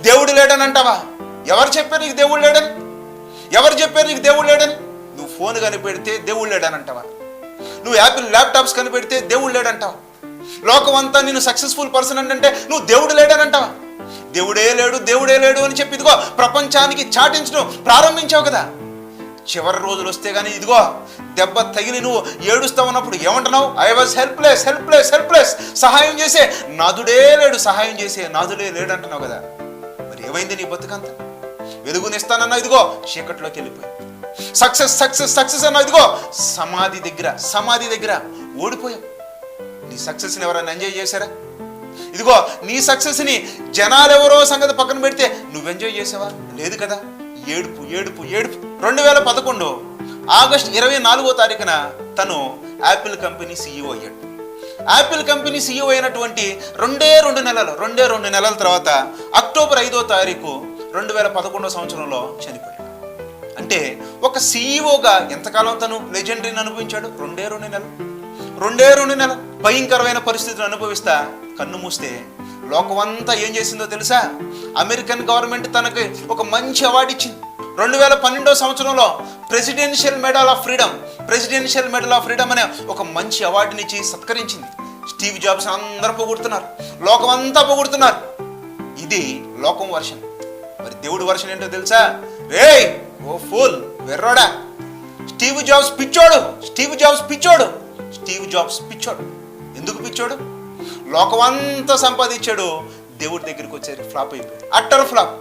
దేవుడు లేడని అంటావా? ఎవరు చెప్పారు నీకు దేవుడు లేడని? ఎవరు చెప్పారు నీకు దేవుడు లేడని? నువ్వు ఫోన్ కనిపెడితే దేవుడు లేడని అంటావా? నువ్వు యాపిల్ ల్యాప్టాప్స్ కనిపెడితే దేవుడు లేడంటావా? లోకం అంతా నేను సక్సెస్ఫుల్ పర్సన్ అంటే నువ్వు దేవుడు లేడని అంటావా? దేవుడే లేడు దేవుడే లేడు అని చెప్పి ఇదిగో ప్రపంచానికి చాటించడం ప్రారంభించావు కదా. చివరి రోజులు వస్తే కానీ ఇదిగో దెబ్బ తగిలి నువ్వు ఏడుస్తా ఉన్నప్పుడు ఏమంటున్నావు? I was helpless helpless helpless, సహాయం చేసే నాదుడే లేడు, సహాయం చేసే నాదుడే లేడు అంటున్నావు కదా. మరి ఏమైంది నీ బతుకంతా? వెలుగునిస్తానన్నా ఇదిగో చీకట్లోకి వెళ్ళిపోయి, సక్సెస్ సక్సెస్ సక్సెస్ అన్నా ఇదిగో సమాధి దగ్గర ఓడిపోయావు. నీ సక్సెస్ని ఎవరైనా ఎంజాయ్ చేశారా? ఇదిగో నీ సక్సెస్ని జనాలు ఎవరో సంగతి పక్కన పెడితే నువ్వు ఎంజాయ్ చేసావా? లేదు కదా. ఏడుపు ఏడుపు ఏడుపు. 2011 ఆగస్టు 24వ తారీఖున తను యాపిల్ కంపెనీ CEO అయ్యాడు. యాపిల్ కంపెనీ CEO అయినటువంటి రెండే రెండు నెలల తర్వాత అక్టోబర్ 5వ తారీఖు 2011 సంవత్సరంలో చనిపోయాడు. అంటే ఒక CEOగా ఎంతకాలం తను లెజెండరీని అనుభవించాడు? రెండే రెండు నెలలు భయంకరమైన పరిస్థితులు అనుభవిస్తా కన్ను మూస్తే లోకమంతా ఏం చేసిందో తెలుసా? అమెరికన్ గవర్నమెంట్ తనకి ఒక మంచి అవార్డు ఇచ్చింది. 2012వ సంవత్సరంలో ప్రెసిడెన్షియల్ మెడల్ ఆఫ్ ఫ్రీడమ్ అనే ఒక మంచి అవార్డుని ఇచ్చి సత్కరించింది. స్టీవ్ జాబ్స్ అందరూ పొగుడుతున్నారు, లోకమంతా పొగుడుతున్నారు. ఇది లోకం వర్షన్. మరి దేవుడి వర్షన్ ఏంటో తెలుసా? రేయ్ ఓ ఫూల్, వెర్రోడా, స్టీవ్ జాబ్స్ పిచ్చోడు. ఎందుకు పిచ్చోడు? లోకమంతా సంపాదించాడు, దేవుడి దగ్గరికి వచ్చేసరికి ఫ్లాప్ అయిపోయాడు. Utter flop.